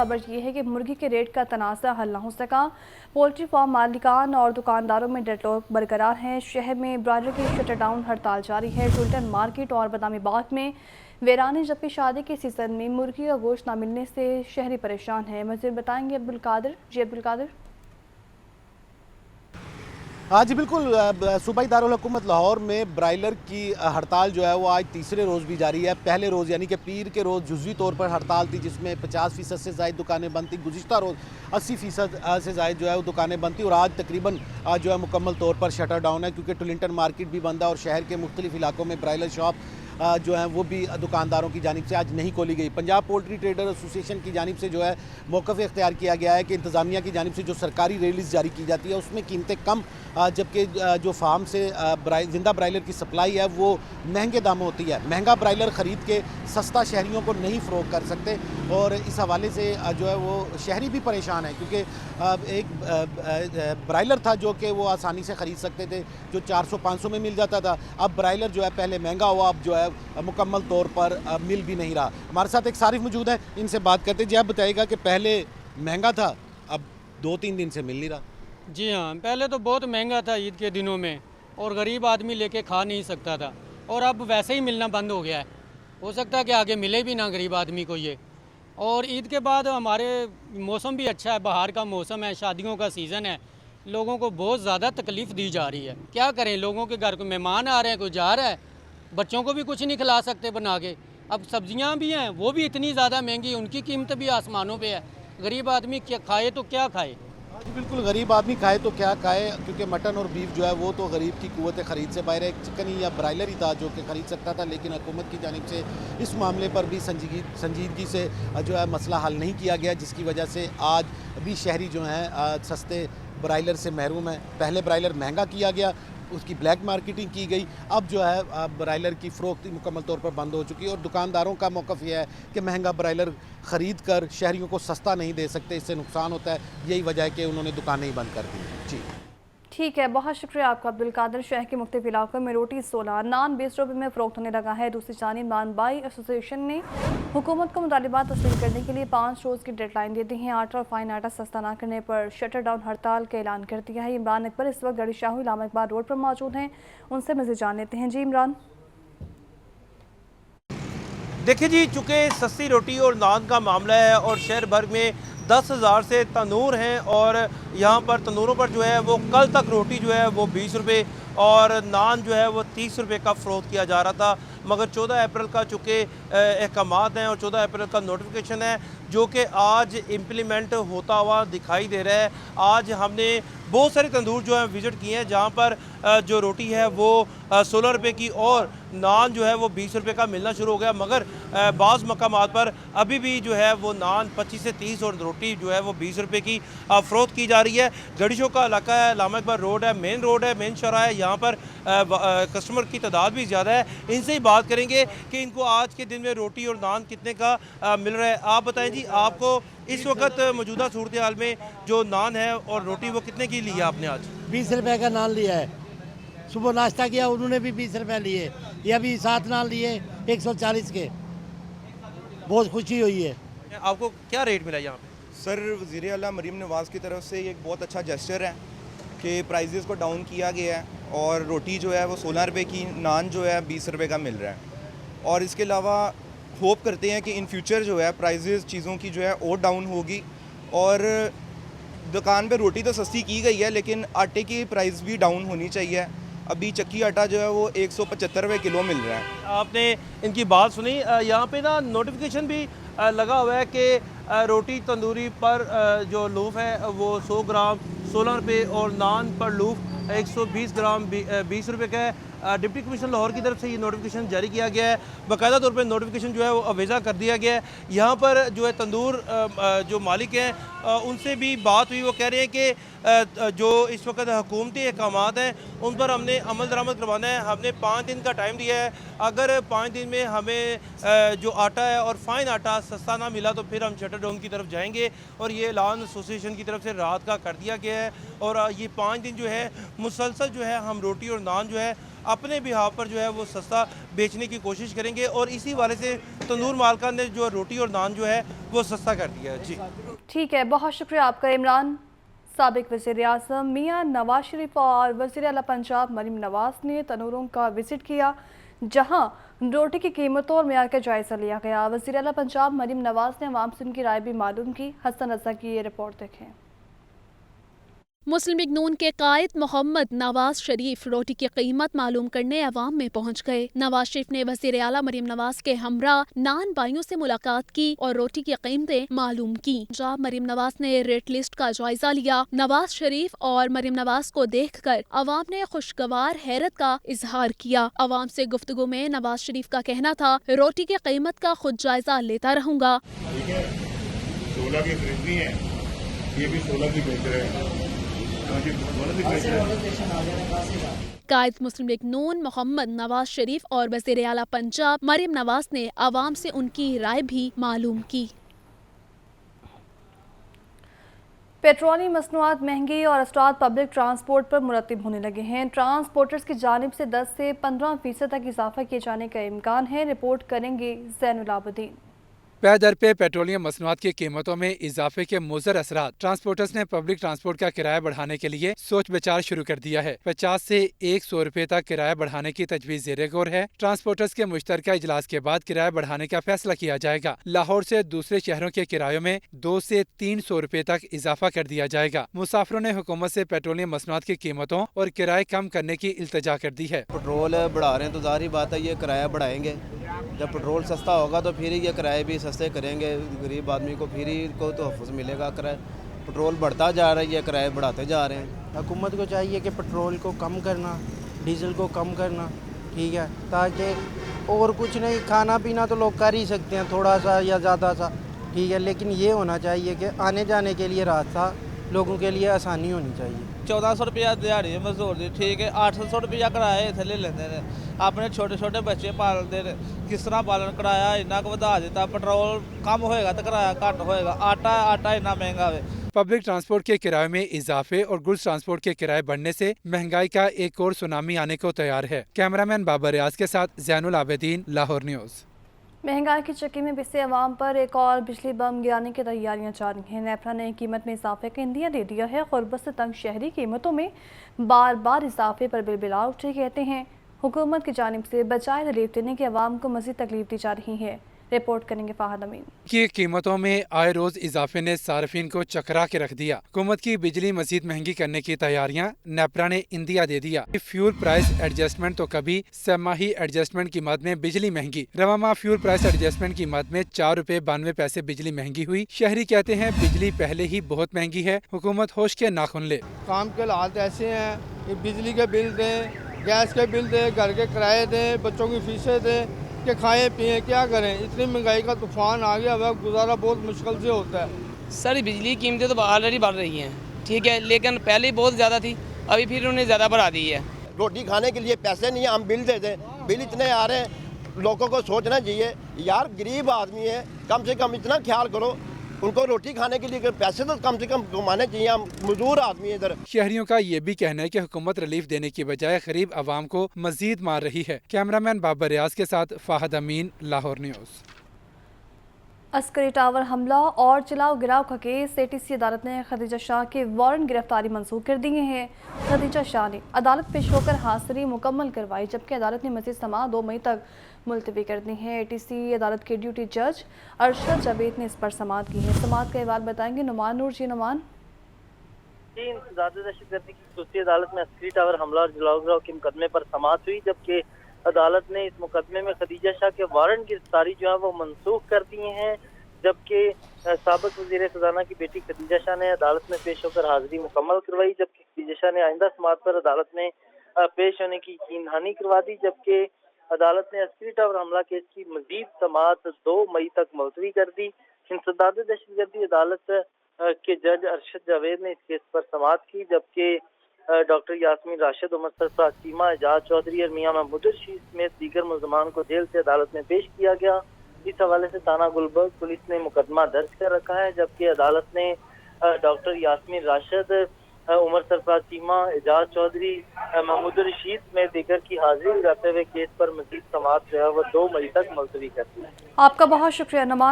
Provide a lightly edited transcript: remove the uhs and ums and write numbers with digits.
खबर ये है कि मुर्गी के रेट का तनाज़ा हल न हो सका। पोल्ट्री फार्म मालिकान और दुकानदारों में डेडलॉक बरकरार हैं। शहर में ब्रॉयलर की शटर डाउन हड़ताल जारी है। टुल्टन मार्केट और बदामी बाग में वीराने, जबकि शादी के सीजन में मुर्गी का गोश्त न मिलने से शहरी परेशान है। मज़ीद बताएंगे अब्दुल कादिर। जी अब्दुल कादिर। हाँ जी बिल्कुल, सूबाई दारुल हुकूमत लाहौर में ब्रायलर की हड़ताल जो है वो आज तीसरे रोज़ भी जारी है। पहले रोज़ यानी कि पीर के रोज़ जुज़वी तौर पर हड़ताल थी, जिसमें 50% से ज़ायद दुकानें बंद थी। गुज़िश्ता रोज़ 80% से ज़ायद जो है वो दुकानें बंद थी और आज तकरीबन जो है मुकम्मल तौर पर शटर डाउन है, क्योंकि टुलिंटन मार्केट भी बंद है और शहर के मुख्तलिफ इलाकों में ब्रायलर शॉप जो है वो भी दुकानदारों की जानिब से आज नहीं खोली गई। पंजाब पोल्ट्री ट्रेडर एसोसिएशन की जानिब से जो है मौक़िफ़ इख्तियार किया गया है कि इंतज़ामिया की जानिब से जो सरकारी रिलीज़ जारी की जाती है उसमें कीमतें कम, जबकि जो फार्म से जिंदा ब्रायलर की सप्लाई है वो महंगे दाम होती है। महंगा ब्रायलर ख़रीद के सस्ता शहरियों को नहीं फ़रोख्त कर सकते और इस हवाले से जो है वो शहरी भी परेशान है, क्योंकि एक ब्रायलर था जो कि वो आसानी से ख़रीद सकते थे, जो 400-500 में मिल जाता था। अब ब्रायलर जो है पहले महंगा हुआ, अब जो है मुकम्मल तौर पर मिल भी नहीं रहा। हमारे साथ एक सारिफ मौजूद है, इनसे बात करते जी। आप बताइएगा कि पहले महंगा था, अब 2-3 दिन से मिल नहीं रहा। जी हाँ, पहले तो बहुत महंगा था ईद के दिनों में और गरीब आदमी लेके खा नहीं सकता था, और अब वैसे ही मिलना बंद हो गया है। हो सकता है कि आगे मिले भी ना गरीब आदमी को ये। और ईद के बाद हमारे मौसम भी अच्छा है, बाहर का मौसम है, शादियों का सीज़न है, लोगों को बहुत ज़्यादा तकलीफ़ दी जा रही है। क्या करें, लोगों के घर को मेहमान आ रहे हैं, कोई जा रहा है, बच्चों को भी कुछ नहीं खिला सकते बना के। अब सब्जियां भी हैं, वो भी इतनी ज़्यादा महंगी, उनकी कीमत भी आसमानों पे है। गरीब आदमी क्या खाए तो क्या खाए। जी बिल्कुल, गरीब आदमी खाए तो क्या खाए, क्योंकि मटन और बीफ जो है वो तो गरीब की कुव्वत ख़रीद से बाहर है। एक चिकन ही या ब्रायलर ही था जो कि ख़रीद सकता था, लेकिन हुकूमत की जानिब से इस मामले पर भी संजीदगी से जो है मसला हल नहीं किया गया, जिसकी वजह से आज भी शहरी जो हैं सस्ते ब्रायलर से महरूम है। पहले ब्रायलर महंगा किया गया, उसकी ब्लैक मार्केटिंग की गई, अब जो है ब्रायलर की फ़रोख्ती मुकम्मल तौर पर बंद हो चुकी है और दुकानदारों का मौक़िफ़ यह है कि महंगा ब्रायलर ख़रीद कर शहरियों को सस्ता नहीं दे सकते, इससे नुकसान होता है। यही वजह है कि उन्होंने दुकानें ही बंद कर दी। जी ठीक है, बहुत शुक्रिया आपका अब्दुल कादिर। शहर के मुख्तलिफ इलाकों में रोटी 16, नान 20 रुपये में फ़रोख्त होने लगा है। दूसरी जानिब नान बाई एसोसिएशन ने हुकूमत को मुतालिबात तस्लीम करने के लिए 5 रोज़ की डेडलाइन दे दी है। आटा और फाइन आटा सस्ता ना करने पर शटर डाउन हड़ताल का ऐलान कर दिया है। इमरान अकबर इस वक्त गढ़ी शाहू इलामा इकबाल रोड पर मौजूद हैं, उनसे मज़ीद जान लेते हैं। जी इमरान। देखिए जी, चूँकि सस्ती रोटी और नान का मामला है और शहर भर में 10,000 से तंदूर हैं और यहाँ पर तंदूरों पर जो है वो कल तक रोटी जो है वो 20 रुपये और नान जो है वो 30 रुपये का फ़रोख्त किया जा रहा था। मगर 14 अप्रैल का चूँकि अहकामात हैं और 14 अप्रैल का नोटिफिकेशन है जो कि आज इम्प्लीमेंट होता हुआ दिखाई दे रहा है। आज हमने बहुत सारे तंदूर जो है विज़िट किए हैं, जहाँ पर जो रोटी है वो 16 रुपये की और नान जो है वो 20 रुपये का मिलना शुरू हो गया। मगर बाज़ मकामात पर अभी भी जो है वो नान 25 से 30 और रोटी जो है वो 20 रुपये की फ़रोख्त की जा रही है। गढ़ीशो का इलाका है, इलामा इकबाल रोड है, मेन शौराहा है, यहाँ पर कस्टमर की तादाद भी ज़्यादा है। इनसे ही बात करेंगे कि इनको आज के दिन में रोटी और नान कितने का मिल रहा है। आप बताएं जी, आपको इस वक्त मौजूदा सूरत हाल में जो नान है और रोटी वो कितने की ली है आपने आज? 20 रुपये का नान लिया है। सुबह नाश्ता किया, उन्होंने भी 20 रुपये लिए। ये अभी 7 नान लिए 140 के। बहुत खुशी हुई है। आपको क्या रेट मिला यहाँ पे? सर, वज़ीर आला मरीम नवाज़ की तरफ से एक बहुत अच्छा जेस्चर है कि प्राइजेज़ को डाउन किया गया है और रोटी जो है वो 16 रुपये की, नान जो है 20 रुपये का मिल रहा है। और इसके अलावा होप करते हैं कि इन फ्यूचर जो है प्राइजेज़ चीज़ों की जो है और डाउन होगी। और दुकान पे रोटी तो सस्ती की गई है, लेकिन आटे की प्राइस भी डाउन होनी चाहिए। अभी चक्की आटा जो है वो 175 रुपये किलो मिल रहा है। आपने इनकी बात सुनी। यहाँ पे ना नोटिफिकेशन भी लगा हुआ है कि रोटी तंदूरी पर जो लूफ है वो 100 ग्राम 16 रुपये और नान पर लूफ 120 ग्राम 20 रुपये का है। डिप्टी कमिश्नर लाहौर की तरफ से ये नोटिफिकेशन जारी किया गया है। बाकायदा तौर पर नोटिफिकेशन जो है वो अवेजा कर दिया गया है। यहाँ पर जो है तंदूर जो मालिक हैं उनसे भी बात हुई। वो कह रहे हैं कि जो इस वक्त हुकूमती अहकामात हैं उन पर हमने अमल दरामद करवाना है। हमने 5 दिन का टाइम दिया है। अगर 5 दिन में हमें जो आटा है और फाइन आटा सस्ता ना मिला तो फिर हम शटर डाउन की तरफ जाएंगे। और ये ऐलान एसोसिएशन की तरफ से रात का कर दिया गया है। और ये 5 दिन जो है मुसलसल जो है हम रोटी और नान जो है अपने बिहाव पर जो है वो सस्ता बेचने की कोशिश करेंगे और इसी वाले से तंदूर मालका ने जो रोटी और नान जो है वो सस्ता कर दिया है। जी ठीक है, बहुत शुक्रिया आपका इमरान। साबिक वज़ीर-ए-आज़म मियां नवाज शरीफ और वज़ीर आला पंजाब मरीम नवाज ने तनूरों का विजिट किया, जहां रोटी की कीमतों और मेयार का जायज़ा लिया गया। वज़ीर आला पंजाब मरीम नवाज ने अवाम से उनकी राय भी मालूम की। हसन रज़ा की ये रिपोर्ट देखें। मुस्लिम लीग नून के कायद मोहम्मद नवाज शरीफ रोटी की कीमत मालूम करने अवाम में पहुँच गए। नवाज शरीफ ने वज़ीर आला मरीम नवाज के हमरा नान बाइयों से मुलाकात की और रोटी की कीमतें मालूम की। जब मरीम नवाज ने रेट लिस्ट का जायजा लिया, नवाज शरीफ और मरीम नवाज को देखकर अवाम ने खुशगवार हैरत का इजहार किया। अवाम से गुफ्तगू में नवाज शरीफ का कहना था, रोटी की कीमत का खुद जायजा लेता रहूँगा। 16 की खरीदनी है, ये भी 16 की बेच रहे हैं। कायद मुस्लिम लीग नून मोहम्मद नवाज शरीफ और वज़ीर आला पंजाब मरीम नवाज ने अवाम से उनकी राय भी मालूम की। पेट्रोलियम मसनूआत महंगी और असरात पब्लिक ट्रांसपोर्ट पर मुरतब होने लगे हैं। ट्रांसपोर्टर्स की जानिब से 10 से 15% तक इजाफा किए जाने का इम्कान है। रिपोर्ट करेंगे ज़ैनुल आबदीन। पै दर पे पेट्रोलियम मसनूआत की कीमतों में इजाफे के मुज़र असरात ट्रांसपोर्टर्स ने पब्लिक ट्रांसपोर्ट का किराया बढ़ाने के लिए सोच विचार शुरू कर दिया है। 50 से 100 रुपए तक किराया बढ़ाने की तजवीज़ ज़ेरे गौर है। ट्रांसपोर्टर्स के मुश्तरका इजलास के बाद किराया बढ़ाने का फैसला किया जाएगा। लाहौर से दूसरे शहरों के किरायों में 2 से 300 रुपए तक इजाफा कर दिया जाएगा। मुसाफिरों ने हुकूमत से पेट्रोलियम मसनूआत की कीमतों और किराए कम करने की इल्तिजा कर दी है। पेट्रोल बढ़ा रहे हैं तो जाहिर बात है ये किराया बढ़ाएंगे। जब पेट्रोल सस्ता होगा तो फिर ये किराए भी सस्ते करेंगे। गरीब आदमी को फिर को तोहफ़्फ़ मिलेगा। किराया पेट्रोल बढ़ता जा रहा है, ये किराए बढ़ाते जा रहे हैं। हुकूमत को चाहिए कि पेट्रोल को कम करना, डीजल को कम करना, ठीक है, ताकि और कुछ नहीं, खाना पीना तो लोग कर ही सकते हैं थोड़ा सा या ज़्यादा सा, ठीक है, लेकिन ये होना चाहिए कि आने जाने के लिए रास्ता लोगों के लिए आसानी होनी चाहिए। 1400 रुपया दिहाड़ी मजदूर दी, ठीक है, 800 रुपया किराया इत्थे ले लेंदे ने। अपने छोटे छोटे बच्चे पालते ने, किस तरह पालन किराया इन्ना को वधा दिता। पेट्रोल कम होएगा तो किराया घट होएगा। आटा इन्ना महंगा है। पब्लिक ट्रांसपोर्ट के किराए में इजाफे और गुड्स ट्रांसपोर्ट के किराए बढ़ने से महंगाई का एक और सुनामी आने को तैयार है। कैमरामैन बाबर रियाज के साथ ज़ैनुल आबदीन, लाहौर न्यूज़। महंगाई की चक्की में पिसे अवाम पर एक और बिजली बम गिराने की तैयारियां जारी हैं। नेपरा ने कीमत में इजाफे का इंदिया दे दिया है। गुर्बत से तंग शहरी कीमतों में बार बार इजाफे पर बिलबिला उठे। कहते हैं हुकूमत की जानिब से बचाए रिलीफ देने की अवाम को मज़ीद तकलीफ दी जा रही है। रिपोर्ट करेंगे फाहद अमीन। की कीमतों में आए रोज इजाफे ने सार्फिन को चकरा के रख दिया। हुकूमत की बिजली मजीद महंगी करने की तैयारियां नेपरा ने इंदिया दे दिया। फ्यूल प्राइस एडजस्टमेंट तो कभी सहमाही एडजस्टमेंट की मद में बिजली महंगी। रवा माह फ्यूल प्राइस एडजस्टमेंट की मद में 4 रुपए 92 पैसे बिजली महंगी हुई। शहरी कहते हैं बिजली पहले ही बहुत महंगी है, हुकूमत होश के नाखुन ले। काम के हालात ऐसे हैं कि बिजली के बिल दें, गैस के बिल दें, घर के किराए दें, बच्चों की फीसें दें, कि खाएं पिए क्या करें। इतनी महंगाई का तूफान आ गया, वह गुजारा बहुत मुश्किल से होता है। सर बिजली की कीमतें तो ऑलरेडी बढ़ रही हैं, ठीक है, लेकिन पहले ही बहुत ज़्यादा थी, अभी फिर उन्होंने ज़्यादा बढ़ा दी है। रोटी खाने के लिए पैसे नहीं है, हम बिल दे दें। बिल इतने आ रहे हैं, लोगों को सोचना चाहिए यार गरीब आदमी है, कम से कम इतना ख्याल करो, उनको रोटी खाने के लिए पैसे तो कम से कम कमाने चाहिए। हम मजदूर आदमी है इधर। शहरियों का ये भी कहना है कि हुकूमत रिलीफ देने की बजाय गरीब आवाम को मजीद मार रही है। कैमरामैन बाबर रियाज के साथ फाहद अमीन, लाहौर न्यूज़। अस्करी टावर हमला और जलाओ गिराव का केस ATC अदालत ने खदीजा शाह के वारंट गिरफ्तारी मंसूख कर दिए हैं। खदीजा शाह ने अदालत पेश होकर हाजिरी मुकम्मल करवाई, जबकि अदालत ने मजीद समाअत 2 मई तक मुलतवी कर दी है। ATC अदालत के ड्यूटी जज अरशद जावेद ने इस पर समाअत की है। समाअत का अहवाल बताएंगे नुमान नूर। जी नुमान। जी, इंसदाद दहशतगर्दी की खुसूसी अदालत में अस्करी टावर हमला और जलाओ गिराव के मुकदमे पर समाअत हुई, जबकि अदालत ने इस मुकदमे में खदीजा शाह के वारंट गिरफ्तारी जो है वो मनसूख कर दिए हैं, जबकि साबिक वज़ीर ख़ज़ाना की बेटी खदीजा शाह ने अदालत में पेश होकर हाजिरी मुकम्मल करवाई, जबकि खदीजा शाह ने आइंदा समाअत पर अदालत में पेश होने की यकीन दहानी करवा दी। जबकि अदालत ने अस्करी टावर हमला केस की मजीद समाअत 2 मई तक मुलतवी कर दी। इंसदाद दहशतगर्दी अदालत के जज अरशद जावेद ने इस केस पर समाअत की, जबकि डॉक्टर यास्मीन राशिद, उमर सरफराज चीमा, एजाज चौधरी और मियां महमूद रशीद समेत दीगर मुल्ज़मान को जेल से अदालत में पेश किया गया। इस हवाले से थाना गुलबर्ग पुलिस ने मुकदमा दर्ज कर रखा है, जबकि अदालत ने डॉक्टर यास्मीन राशिद उमर सरफराज चीमा, एजाज चौधरी, महमूद रशीद में दीगर की हाजिरी लगाते हुए केस पर मजीद समाअत जो है वो 2 मई तक मुलतवी कर दी। आपका बहुत शुक्रिया नुमान।